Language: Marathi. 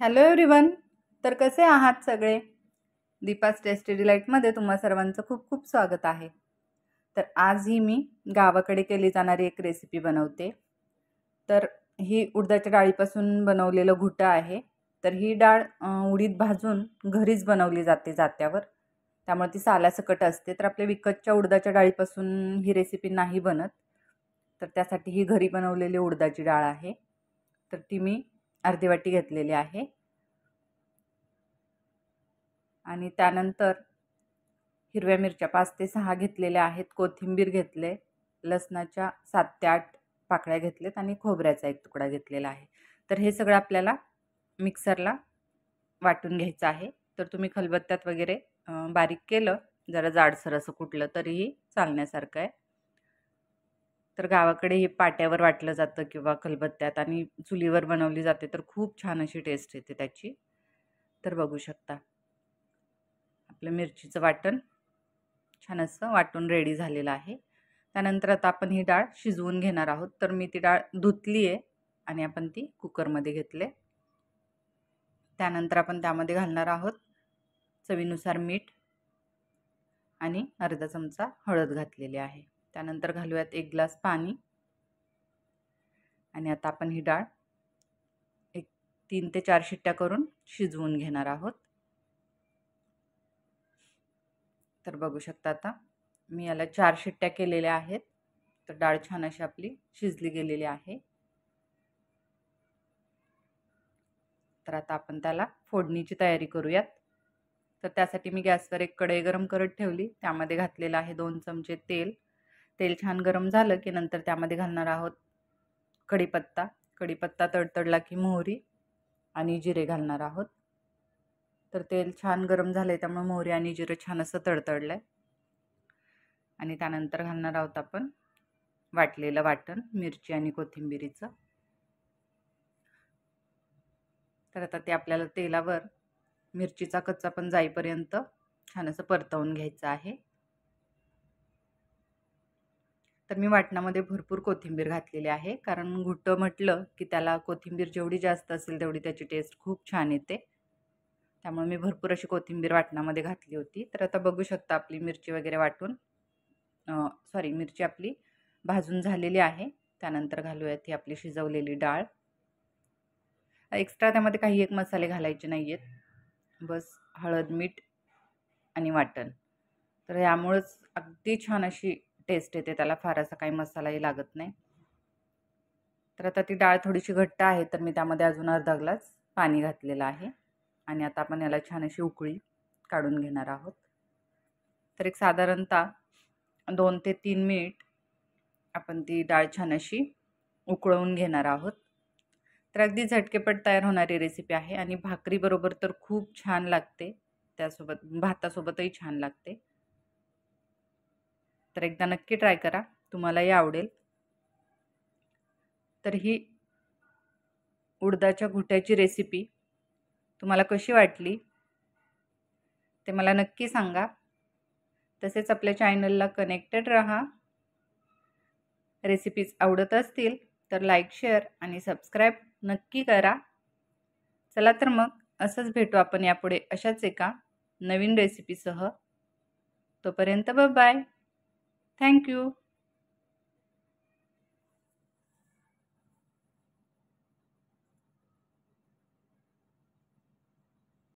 Hello everyone. तर कसे आहात सगळे? दीपास टेस्टी डिलाईटमध्ये तुम्हा सर्वांचं खूप खूप स्वागत आहे. तर आजही मी गावाकडे केली जाणारी एक रेसिपी बनवते. तर ही उडदाच्या डाळीपासून बनवलेलं घुटं आहे. तर ही डाळ उडीद भाजून घरीच बनवली जाते जात्यावर, त्यामुळे ती साल्यासकट असते. तर आपल्या विकतच्या उडदाच्या डाळीपासून ही रेसिपी नाही बनत. तर त्यासाठी ही घरी बनवलेली उडदाची डाळ आहे. तर ती मी अर्धी वाटी घेतलेली आहे. आणि त्यानंतर हिरव्या मिरच्या 5 ते 6 घेतलेल्या आहेत, कोथिंबीर घेतले, लसणाच्या 7 ते 8 पाकळ्या घेतलेत आणि खोबऱ्याचा एक तुकडा घेतलेला आहे. तर हे सगळं आपल्याला मिक्सरला वाटून घ्यायचं आहे. तर तुम्ही खलबत्त्यात वगैरे बारीक केलं, जरा जाडसर असं कुटलं तरीही चालण्यासारखं आहे. तर गावाकडे हे पाट्यावर वाटलं जातं किंवा खलबत्त्यात आणि चुलीवर बनवली जाते, तर खूप छान अशी टेस्ट येते त्याची. तर बघू शकता आपलं मिरचीचं वाटण छान असं वाटून रेडी झालेलं आहे. त्यानंतर आता आपण ही डाळ शिजवून घेणार आहोत. तर मी ती डाळ धुतली आहे आणि आपण ती कुकरमध्ये घेतले. त्यानंतर आपण त्यामध्ये घालणार आहोत चवीनुसार मीठ आणि अर्धा चमचा हळद घातलेली आहे. त्यानंतर घालूयात 1 ग्लास पाणी आणि आता आपण ही डाळ 3 ते 4 शिट्ट्या करून शिजवून घेणार आहोत. तर बघू शकता आता मी याला 4 शिट्ट्या केलेल्या आहेत. तर डाळ छान अशी आपली शिजली गेलेली आहे. तर आता आपण त्याला फोडणीची तयारी करूयात. तर त्यासाठी मी गॅसवर एक कढई गरम करत ठेवली. त्यामध्ये घातलेलं आहे 2 चमचे तेल. तेल छान गरम झालं की नंतर त्यामध्ये घालणार आहोत कढीपत्ता. कढीपत्ता तडतडला की मोहरी आणि जिरे घालणार आहोत. तर तेल छान गरम झालंय त्यामुळे मोहरी आणि जिरे छान असं तडतडलंय. आणि त्यानंतर घालणार आहोत आपण वाटलेलं वाटण मिरची आणि कोथिंबीरीचं. तर आता ते आपल्याला तेलावर मिरचीचा कच्चा पण जाईपर्यंत छान असं परतवून घ्यायचं आहे. तर मी वाटणामध्ये भरपूर कोथिंबीर घातलेली आहे, कारण घुटं म्हटलं की त्याला कोथिंबीर जेवढी जास्त असेल तेवढी त्याची टेस्ट खूप छान येते. त्यामुळे मी भरपूर अशी कोथिंबीर वाटणामध्ये घातली होती. तर आता बघू शकता आपली मिरची वगैरे वाटून मिरची आपली भाजून झालेली आहे. त्यानंतर घालूयात ही आपली शिजवलेली डाळ. एक्स्ट्रा त्यामध्ये काही एक मसाले घालायचे नाही आहेत, बस हळद मीठ आणि वाटण. तर यामुळेच अगदी छान अशी टेस्ट येते, त्याला फार असा काही मसालाही लागत नाही. तर आता ती डाळ थोडीशी घट्ट आहे, तर मी त्यामध्ये अजून अर्धा ग्लास पाणी घातलेलं आहे आणि आता आपण याला छान अशी उकळी काढून घेणार आहोत. तर एक साधारणतः 2 ते 3 मिनिट आपण ती डाळ छान अशी उकळवून घेणार आहोत. तर अगदी झटकेपट तयार होणारी रेसिपी आहे आणि भाकरीबरोबर तर खूप छान लागते, त्यासोबत भातासोबतही छान लागते. तर एकदा नक्की ट्राय करा, तुम्हालाही आवडेल. तर ही उडदाच्या घुट्याची रेसिपी तुम्हाला कशी वाटली ते मला नक्की सांगा. तसेच आपल्या चॅनलला कनेक्टेड राहा. रेसिपीज आवडत असतील तर लाईक शेअर आणि सबस्क्राईब नक्की करा. चला तर मग असंच भेटू आपण यापुढे अशाच एका नवीन रेसिपीसह. तोपर्यंत बाय. थँक्यू.